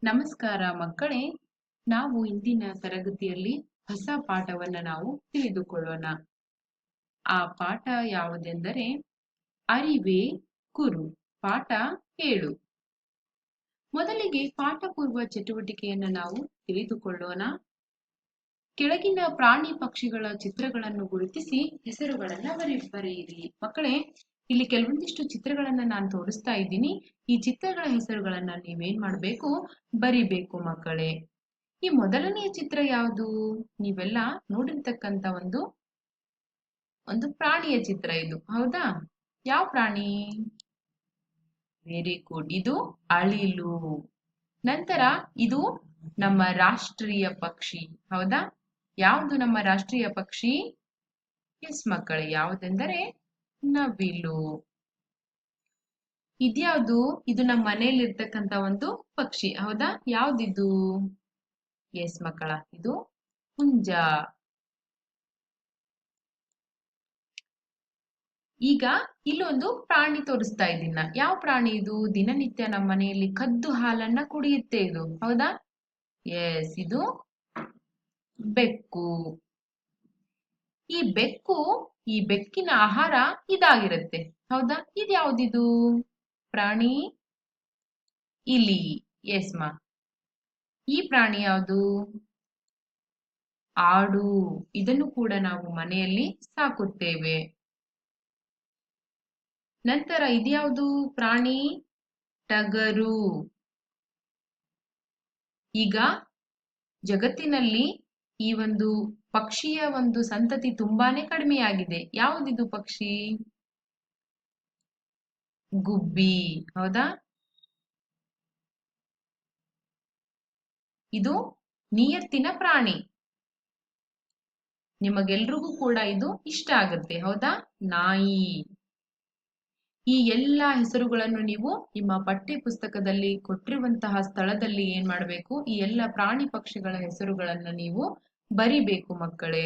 ನಮಸ್ಕಾರ ಮಕ್ಕಳೇ. ನಾವು ಇಂದಿನ ತರಗತಿಯಲ್ಲಿ ಹೊಸ ಪಾಠವನ್ನ ನಾವು ತಿಳಿದುಕೊಳ್ಳೋಣ. ಆ ಪಾಠ ಯಾವುದೆಂದರೆ ಅರಿವೇ ಗುರು. ಪಾಠ 7. ಮೊದಲಿಗೆ ಪಾಠ ಪೂರ್ವ ಚಟುವಟಿಕೆಯನ್ನು ನಾವು ತಿಳಿದುಕೊಳ್ಳೋಣ. ಕೆಳಗಿನ ಪ್ರಾಣಿ ಪಕ್ಷಿಗಳ ಚಿತ್ರಗಳನ್ನು ಗುರುತಿಸಿ ಹೆಸರುಗಳನ್ನ ಬರೆಯಿರಿ. ಮಕ್ಕಳೇ, ಇಲ್ಲಿ ಕೆಲವೊಂದಿಷ್ಟು ಚಿತ್ರಗಳನ್ನ ನಾನು ತೋರಿಸ್ತಾ ಇದ್ದೀನಿ. ಈ ಚಿತ್ರಗಳ ಹೆಸರುಗಳನ್ನ ನೀವೇನ್ ಮಾಡ್ಬೇಕು, ಬರಿಬೇಕು ಮಕ್ಕಳೇ. ಈ ಮೊದಲನೆಯ ಚಿತ್ರ ಯಾವುದು? ನೀವೆಲ್ಲ ನೋಡಿರ್ತಕ್ಕಂತ ಒಂದು ಪ್ರಾಣಿಯ ಚಿತ್ರ ಇದು, ಹೌದಾ? ಯಾವ ಪ್ರಾಣಿ? ವೆರಿ ಗುಡ್, ಇದು ಅಳಿಲು. ನಂತರ ಇದು ನಮ್ಮ ರಾಷ್ಟ್ರೀಯ ಪಕ್ಷಿ, ಹೌದಾ? ಯಾವುದು ನಮ್ಮ ರಾಷ್ಟ್ರೀಯ ಪಕ್ಷಿ? ಎಸ್ ಮಕ್ಕಳೇ, ಯಾವುದೆಂದರೆ ನವಿಲು. ಇದ್ಯಾವುದು? ಇದು ನಮ್ಮ ಮನೆಯಲ್ಲಿ ಇರ್ತಕ್ಕಂತ ಒಂದು ಪಕ್ಷಿ, ಹೌದಾ? ಯಾವ್ದಿದು? ಎಸ್ ಮಕ್ಕಳ, ಇದು ಹುಂಜ. ಈಗ ಇಲ್ಲೊಂದು ಪ್ರಾಣಿ ತೋರಿಸ್ತಾ ಇದ್ದೀನ. ಯಾವ ಪ್ರಾಣಿ ಇದು? ದಿನನಿತ್ಯ ನಮ್ಮ ಮನೆಯಲ್ಲಿ ಕದ್ದು ಹಾಲನ್ನ ಕುಡಿಯುತ್ತೆ ಇದು, ಹೌದಾ? ಎಸ್, ಇದು ಬೆಕ್ಕು. ಈ ಬೆಕ್ಕಿನ ಆಹಾರ ಇದಾಗಿರುತ್ತೆ, ಹೌದಾ? ಇದ್ಯಾವುದಿದು ಪ್ರಾಣಿ? ಇಲಿ. ಎಸ್ ಮಾ. ಈ ಪ್ರಾಣಿ ಯಾವುದು? ಆಡು. ಇದನ್ನು ಕೂಡ ನಾವು ಮನೆಯಲ್ಲಿ ಸಾಕುತ್ತೇವೆ. ನಂತರ ಇದ್ಯಾವುದು ಪ್ರಾಣಿ? ಟಗರು. ಈಗ ಜಗತ್ತಿನಲ್ಲಿ ಈ ಒಂದು ಪಕ್ಷಿಯ ಒಂದು ಸಂತತಿ ತುಂಬಾನೇ ಕಡಿಮೆಯಾಗಿದೆ. ಯಾವುದಿದು ಪಕ್ಷಿ? ಗುಬ್ಬಿ, ಹೌದಾ? ಇದು ನಿಯತ್ತಿನ ಪ್ರಾಣಿ. ನಿಮಗೆಲ್ರಿಗೂ ಕೂಡ ಇದು ಇಷ್ಟ ಆಗುತ್ತೆ, ಹೌದಾ? ನಾಯಿ. ಈ ಎಲ್ಲಾ ಹೆಸರುಗಳನ್ನು ನೀವು ನಿಮ್ಮ ಪಠ್ಯ ಪುಸ್ತಕದಲ್ಲಿ ಕೊಟ್ಟಿರುವಂತಹ ಸ್ಥಳದಲ್ಲಿ ಏನ್ ಮಾಡಬೇಕು, ಈ ಎಲ್ಲ ಪ್ರಾಣಿ ಪಕ್ಷಿಗಳ ಹೆಸರುಗಳನ್ನ ನೀವು ಬರಿಬೇಕು ಮಕ್ಕಳೇ.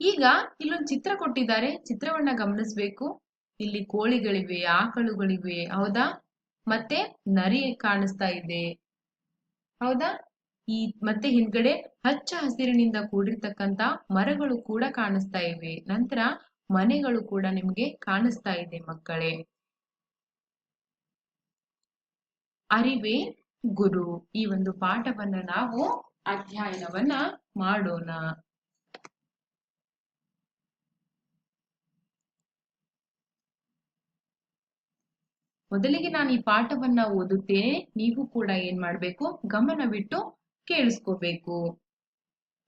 ಈಗ ಇಲ್ಲೊಂದು ಚಿತ್ರ ಕೊಟ್ಟಿದ್ದಾರೆ, ಚಿತ್ರವನ್ನ ಗಮನಿಸಬೇಕು. ಇಲ್ಲಿ ಕೋಳಿಗಳಿವೆ, ಆಕಳುಗಳಿವೆ, ಹೌದಾ? ಮತ್ತೆ ನರಿ ಕಾಣಿಸ್ತಾ ಇದೆ, ಹೌದಾ? ಮತ್ತೆ ಹಿಂದ್ಗಡೆ ಹಚ್ಚ ಹಸಿರಿನಿಂದ ಕೂಡಿರ್ತಕ್ಕಂತ ಮರಗಳು ಕೂಡ ಕಾಣಿಸ್ತಾ ಇವೆ. ನಂತರ ಮನೆಗಳು ಕೂಡ ನಿಮ್ಗೆ ಕಾಣಿಸ್ತಾ ಇದೆ ಮಕ್ಕಳೇ. ಅರಿವೇ ಗುರು, ಈ ಒಂದು ಪಾಠವನ್ನ ನಾವು ಅಧ್ಯಯನವನ್ನ ಮಾಡೋಣ. ಮೊದಲಿಗೆ ನಾನು ಈ ಪಾಠವನ್ನ ಓದುತ್ತೇನೆ, ನೀವು ಕೂಡ ಏನ್ ಮಾಡ್ಬೇಕು, ಗಮನವಿಟ್ಟು ಕೇಳಿಸ್ಕೋಬೇಕು.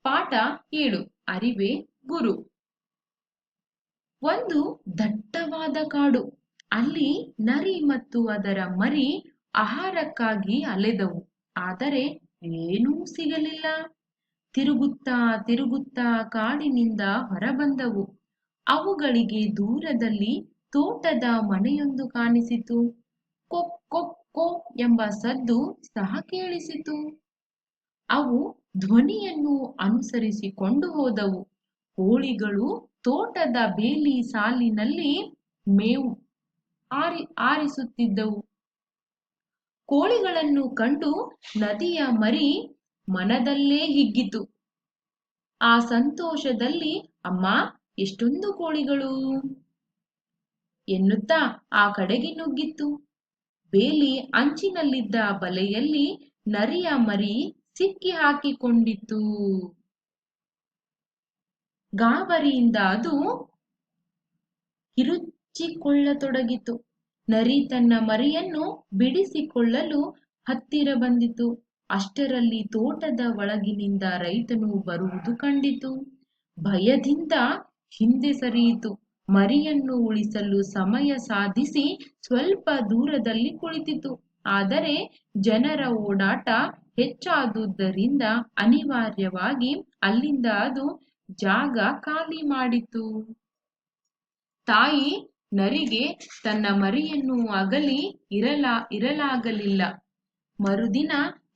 ಪಾಠ 7, ಅರಿವೇ ಗುರು. ಒಂದು ದಟ್ಟವಾದ ಕಾಡು. ಅಲ್ಲಿ ನರಿ ಮತ್ತು ಅದರ ಮರಿ ಆಹಾರಕ್ಕಾಗಿ ಅಲೆದವು. ಆದರೆ ಏನೂ ಸಿಗಲಿಲ್ಲ. ತಿರುಗುತ್ತಾ ತಿರುಗುತ್ತಾ ಕಾಡಿನಿಂದ ಹೊರಬಂದವು. ಅವುಗಳಿಗೆ ದೂರದಲ್ಲಿ ತೋಟದ ಮನೆಯೊಂದು ಕಾಣಿಸಿತು. ಕೊಕ್ ಕೊಕ್ ಕೋ ಎಂಬ ಸದ್ದು ಸಹ ಕೇಳಿಸಿತು. ಅವು ಧ್ವನಿಯನ್ನು ಅನುಸರಿಸಿಕೊಂಡು ಹೋದವು. ಕೋಳಿಗಳು ತೋಟದ ಬೇಲಿ ಸಾಲಿನಲ್ಲಿ ಮೇವು ಆರಿಸುತ್ತಿದ್ದವು. ಕೋಳಿಗಳನ್ನು ಕಂಡು ನದಿಯ ಮರಿ ಮನದಲ್ಲೇ ಹಿಗ್ಗಿತು. ಆ ಸಂತೋಷದಲ್ಲಿ ಅಮ್ಮ, ಎಷ್ಟೊಂದು ಕೋಳಿಗಳು ಎನ್ನುತ್ತಾ ಆ ಕಡೆಗೆ ನುಗ್ಗಿತ್ತು. ಬೇಲಿ ಅಂಚಿನಲ್ಲಿದ್ದ ಬಲೆಯಲ್ಲಿ ನರಿಯ ಮರಿ ಸಿಕ್ಕಿ ಹಾಕಿಕೊಂಡಿತ್ತು. ಗಾಬರಿಯಿಂದ ಅದು ಕಿರುಚಿಕೊಳ್ಳತೊಡಗಿತು. ನರಿ ತನ್ನ ಮರಿಯನ್ನು ಬಿಡಿಸಿಕೊಳ್ಳಲು ಹತ್ತಿರ ಬಂದಿತು. ಅಷ್ಟರಲ್ಲಿ ತೋಟದ ಒಳಗಿನಿಂದ ರೈತನು ಬರುವುದು ಕಂಡಿತು. ಭಯದಿಂದ ಹಿಂದೆ ಸರಿಯಿತು. ಮರಿಯನ್ನು ಉಳಿಸಲು ಸಮಯ ಸಾಧಿಸಿ ಸ್ವಲ್ಪ ದೂರದಲ್ಲಿ ಕುಳಿತಿತು. ಆದರೆ ಜನರ ಓಡಾಟ ಹೆಚ್ಚಾದುದರಿಂದ ಅನಿವಾರ್ಯವಾಗಿ ಅಲ್ಲಿಂದ ಅದು ಜಾಗ ಖಾಲಿ ಮಾಡಿತು. ತಾಯಿ ನರಿಗೆ ತನ್ನ ಮರಿಯನ್ನು ಅಗಲಿ ಇರಲಾಗಲಿಲ್ಲ. ಮರುದಿನ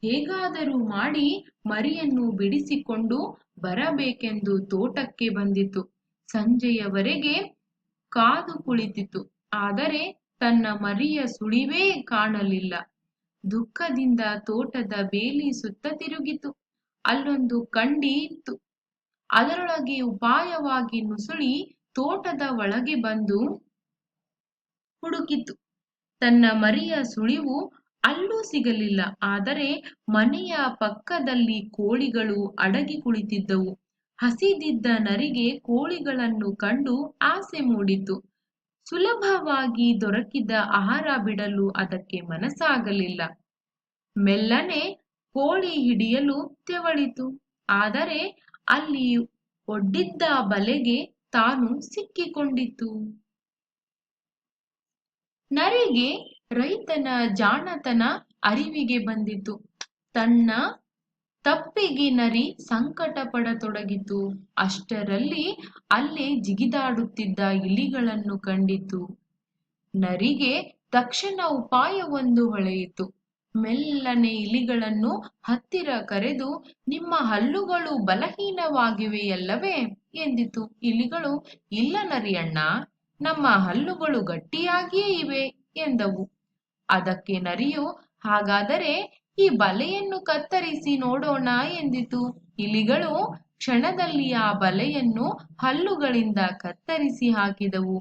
ಹೇಗಾದರೂ ಮಾಡಿ ಮರಿಯನ್ನು ಬಿಡಿಸಿಕೊಂಡು ಬರಬೇಕೆಂದು ತೋಟಕ್ಕೆ ಬಂದಿತು. ಸಂಜೆಯವರೆಗೆ ಕಾದು ಕುಳಿತಿತು. ಆದರೆ ತನ್ನ ಮರಿಯ ಸುಳಿವೇ ಕಾಣಲಿಲ್ಲ. ದುಃಖದಿಂದ ತೋಟದ ಬೇಲಿ ಸುತ್ತ ತಿರುಗಿತು. ಅಲ್ಲೊಂದು ಕಂಡಿ ಇತ್ತು. ಅದರೊಳಗೆ ಉಪಾಯವಾಗಿ ನುಸುಳಿ ತೋಟದ ಒಳಗೆ ಬಂದು ಹುಡುಕಿತು. ತನ್ನ ಮರಿಯ ಸುಳಿವು ಅಲ್ಲೂ ಸಿಗಲಿಲ್ಲ. ಆದರೆ ಮನೆಯ ಪಕ್ಕದಲ್ಲಿ ಕೋಳಿಗಳು ಅಡಗಿ ಕುಳಿತಿದ್ದವು. ಹಸಿದಿದ್ದ ನರಿಗೆ ಕೋಳಿಗಳನ್ನು ಕಂಡು ಆಸೆ ಮೂಡಿತು. ಸುಲಭವಾಗಿ ದೊರಕಿದ ಆಹಾರ ಬಿಡಲು ಅದಕ್ಕೆ ಮನಸ್ಸಾಗಲಿಲ್ಲ. ಮೆಲ್ಲನೆ ಕೋಳಿ ಹಿಡಿಯಲು ತೆವಳಿತು. ಆದರೆ ಅಲ್ಲಿ ಒಡ್ಡಿದ್ದ ಬಲೆಗೆ ತಾನು ಸಿಕ್ಕಿಕೊಂಡಿತು. ನರಿಗೆ ರೈತನ ಜಾಣತನ ಅರಿವಿಗೆ ಬಂದಿತು. ತನ್ನ ತಪ್ಪಿಗೆ ನರಿ ಸಂಕಟ ಪಡತೊಡಗಿತು. ಅಷ್ಟರಲ್ಲಿ ಅಲ್ಲೇ ಜಿಗಿದಾಡುತ್ತಿದ್ದ ಇಲಿಗಳನ್ನು ಕಂಡಿತು. ನರಿಗೆ ತಕ್ಷಣ ಉಪಾಯವೊಂದು ಹೊಳೆಯಿತು. ಮೆಲ್ಲನೆ ಇಲಿಗಳನ್ನು ಹತ್ತಿರ ಕರೆದು, ನಿಮ್ಮ ಹಲ್ಲುಗಳು ಬಲಹೀನವಾಗಿವೆಯಲ್ಲವೇ ಎಂದಿತು. ಇಲಿಗಳು, ಇಲ್ಲ ನರಿಯಣ್ಣ, ನಮ್ಮ ಹಲ್ಲುಗಳು ಗಟ್ಟಿಯಾಗಿಯೇ ಇವೆ ಎಂದವು. ಅದಕ್ಕೆ ನರಿಯು, ಹಾಗಾದರೆ ಈ ಬಲೆಯನ್ನು ಕತ್ತರಿಸಿ ನೋಡೋಣ ಎಂದಿತು. ಇಲಿಗಳು ಕ್ಷಣದಲ್ಲಿ ಆ ಬಲೆಯನ್ನು ಹಲ್ಲುಗಳಿಂದ ಕತ್ತರಿಸಿ ಹಾಕಿದವು.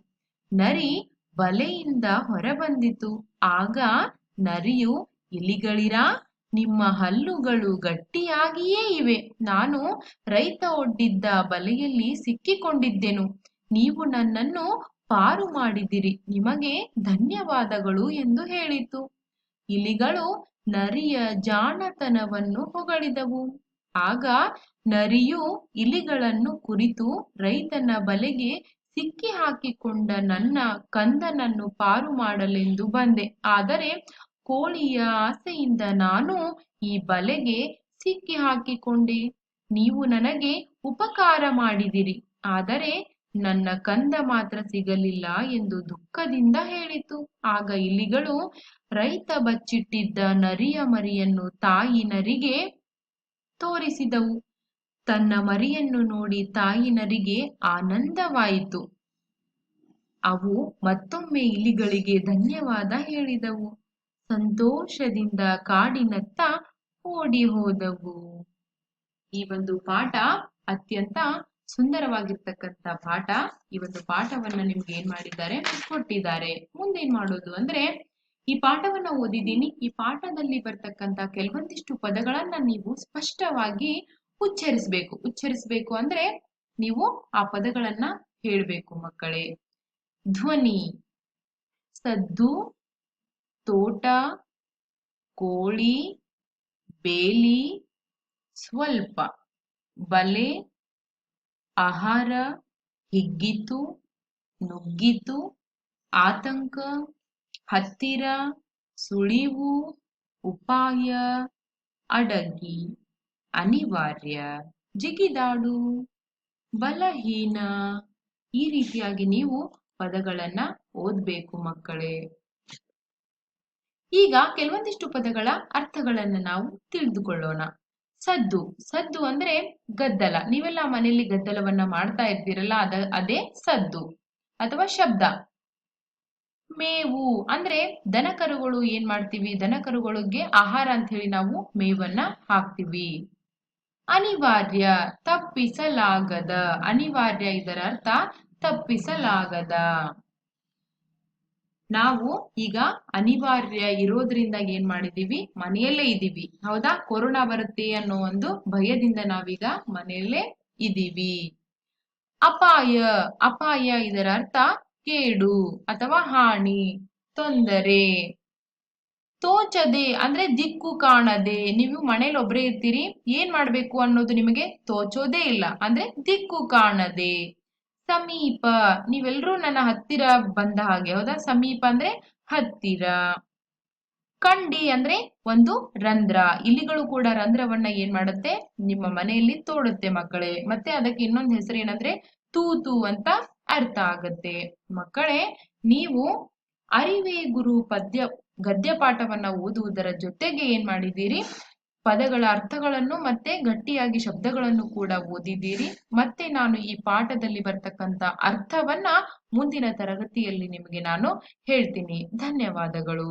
ನರಿ ಬಲೆಯಿಂದ ಹೊರಬಂದಿತು. ಆಗ ನರಿಯು, ಇಲಿಗಳಿರಾ, ನಿಮ್ಮ ಹಲ್ಲುಗಳು ಗಟ್ಟಿಯಾಗಿಯೇ ಇವೆ. ನಾನು ರೈತ ಒಡ್ಡಿದ್ದ ಬಲೆಯಲ್ಲಿ ಸಿಕ್ಕಿಕೊಂಡಿದ್ದೆನು. ನೀವು ನನ್ನನ್ನು ಪಾರು ಮಾಡಿದಿರಿ. ನಿಮಗೆ ಧನ್ಯವಾದಗಳು ಎಂದು ಹೇಳಿತು. ಇಲಿಗಳು ನರಿಯ ಜಾಣತನವನ್ನು ಹೊಗಳಿದವು. ಆಗ ನರಿಯು ಇಲಿಗಳನ್ನು ಕುರಿತು, ರೈತನ ಬಲೆಗೆ ಸಿಕ್ಕಿ ಹಾಕಿಕೊಂಡ ನನ್ನ ಕಂದನನ್ನು ಪಾರು ಮಾಡಲೆಂದು ಬಂದೆ. ಆದರೆ ಕೋಳಿಯ ಆಸೆಯಿಂದ ನಾನು ಈ ಬಲೆಗೆ ಸಿಕ್ಕಿ ಹಾಕಿಕೊಂಡೆ. ನೀವು ನನಗೆ ಉಪಕಾರ ಮಾಡಿದಿರಿ, ಆದರೆ ನನ್ನ ಕಂದ ಮಾತ್ರ ಸಿಗಲಿಲ್ಲ ಎಂದು ದುಃಖದಿಂದ ಹೇಳಿತು. ಆಗ ಇಲಿಗಳು ರೈತ ಬಚ್ಚಿಟ್ಟಿದ್ದ ನರಿಯ ಮರಿಯನ್ನು ತಾಯಿ ನರಿಗೆ ತೋರಿಸಿದವು. ತನ್ನ ಮರಿಯನ್ನು ನೋಡಿ ತಾಯಿ ನರಿಗೆ ಆನಂದವಾಯಿತು. ಅವು ಮತ್ತೊಮ್ಮೆ ಇಲಿಗಳಿಗೆ ಧನ್ಯವಾದ ಹೇಳಿದವು. ಸಂತೋಷದಿಂದ ಕಾಡಿನತ್ತ ಓಡಿ ಹೋದವು. ಈ ಒಂದು ಪಾಠ ಅತ್ಯಂತ ಸುಂದರವಾಗಿರ್ತಕ್ಕಂಥ ಪಾಠ. ಈ ಒಂದು ಪಾಠವನ್ನ ನಿಮ್ಗೆ ಏನ್ ಮಾಡಿದ್ದಾರೆ, ಕೊಟ್ಟಿದ್ದಾರೆ. ಮುಂದೇನ್ ಮಾಡೋದು ಅಂದ್ರೆ, ಈ ಪಾಠವನ್ನ ಓದಿದ್ದೀನಿ. ಈ ಪಾಠದಲ್ಲಿ ಬರ್ತಕ್ಕಂಥ ಕೆಲವೊಂದಿಷ್ಟು ಪದಗಳನ್ನ ನೀವು ಸ್ಪಷ್ಟವಾಗಿ ಉಚ್ಚರಿಸಬೇಕು ಅಂದ್ರೆ ನೀವು ಆ ಪದಗಳನ್ನ ಹೇಳ್ಬೇಕು ಮಕ್ಕಳೇ. ಧ್ವನಿ: ಸದ್ದು, ತೋಟ, ಕೋಳಿ, ಬೇಲಿ, ಸ್ವಲ್ಪ, ಬಲೆ, ಆಹಾರ, ಹಿಗ್ಗಿತು, ನುಗ್ಗಿತು, ಆತಂಕ, ಹತ್ತಿರ, ಸುಳಿವು, ಉಪಾಯ, ಅಡಗಿ, ಅನಿವಾರ್ಯ, ಜಿಗಿದಾಡು, ಬಲಹೀನ. ಈ ರೀತಿಯಾಗಿ ನೀವು ಪದಗಳನ್ನ ಓದ್ಬೇಕು ಮಕ್ಕಳೇ. ಈಗ ಕೆಲವೊಂದಿಷ್ಟು ಪದಗಳ ಅರ್ಥಗಳನ್ನ ನಾವು ತಿಳಿದುಕೊಳ್ಳೋಣ. ಸದ್ದು: ಸದ್ದು ಅಂದ್ರೆ ಗದ್ದಲ. ನೀವೆಲ್ಲ ಮನೆಯಲ್ಲಿ ಗದ್ದಲವನ್ನ ಮಾಡ್ತಾ ಇರ್ತೀರಲ್ಲ, ಅದೇ ಸದ್ದು ಅಥವಾ ಶಬ್ದ. ಮೇವು ಅಂದ್ರೆ ದನಕರುಗಳು ಏನ್ ಮಾಡ್ತೀವಿ, ದನಕರುಗಳಿಗೆ ಆಹಾರ ಅಂತ ಹೇಳಿ ನಾವು ಮೇವನ್ನ ಹಾಕ್ತಿವಿ. ಅನಿವಾರ್ಯ: ತಪ್ಪಿಸಲಾಗದ. ಅನಿವಾರ್ಯ ಇದರ ಅರ್ಥ ತಪ್ಪಿಸಲಾಗದ. ನಾವು ಈಗ ಅನಿವಾರ್ಯ ಇರೋದ್ರಿಂದ ಏನ್ ಮಾಡಿದೀವಿ, ಮನೆಯಲ್ಲೇ ಇದ್ದೀವಿ. ಹೌದಾ? ಕೊರೋನಾ ಬರುತ್ತೆ ಅನ್ನೋ ಒಂದು ಭಯದಿಂದ ನಾವೀಗ ಮನೆಯಲ್ಲೇ ಇದ್ದೀವಿ. ಅಪಾಯ: ಅಪಾಯ ಇದರ ಅರ್ಥ ಕೇಡು ಅಥವಾ ಹಾನಿ, ತೊಂದರೆ. ತೋಚದೆ ಅಂದ್ರೆ ದಿಕ್ಕು ಕಾಣದೆ. ನೀವು ಮನೇಲಿ ಒಬ್ರೇ ಇರ್ತೀರಿ, ಏನ್ ಮಾಡ್ಬೇಕು ಅನ್ನೋದು ನಿಮಗೆ ತೋಚೋದೇ ಇಲ್ಲ, ಅಂದ್ರೆ ದಿಕ್ಕು ಕಾಣದೆ. ಸಮೀಪ: ನೀವೆಲ್ಲರೂ ನನ್ನ ಹತ್ತಿರ ಬಂದ ಹಾಗೆ. ಹೌದಾ? ಸಮೀಪ ಅಂದ್ರೆ ಹತ್ತಿರ. ಕಂಡಿ ಅಂದ್ರೆ ಒಂದು ರಂಧ್ರ. ಇಲಿಗಳು ಕೂಡ ರಂಧ್ರವನ್ನ ಏನ್ ಮಾಡುತ್ತೆ, ನಿಮ್ಮ ಮನೆಯಲ್ಲಿ ತೋಡುತ್ತೆ ಮಕ್ಕಳೇ. ಮತ್ತೆ ಅದಕ್ಕೆ ಇನ್ನೊಂದು ಹೆಸರು ಏನಂದ್ರೆ ತೂತು ಅಂತ ಅರ್ಥ ಆಗತ್ತೆ. ಮಕ್ಕಳೇ, ನೀವು ಅರಿವೇ ಗುರು ಗದ್ಯ ಪಾಠವನ್ನ ಓದುವುದರ ಜೊತೆಗೆ ಏನ್ ಮಾಡಿದ್ದೀರಿ, ಪದಗಳ ಅರ್ಥಗಳನ್ನು ಮತ್ತೆ ಗಟ್ಟಿಯಾಗಿ ಶಬ್ದಗಳನ್ನು ಕೂಡ ಓದಿದ್ದೀರಿ. ಮತ್ತೆ ನಾನು ಈ ಪಾಠದಲ್ಲಿ ಬರ್ತಕ್ಕಂಥ ಅರ್ಥವನ್ನ ಮುಂದಿನ ತರಗತಿಯಲ್ಲಿ ನಿಮಗೆ ನಾನು ಹೇಳ್ತೀನಿ. ಧನ್ಯವಾದಗಳು.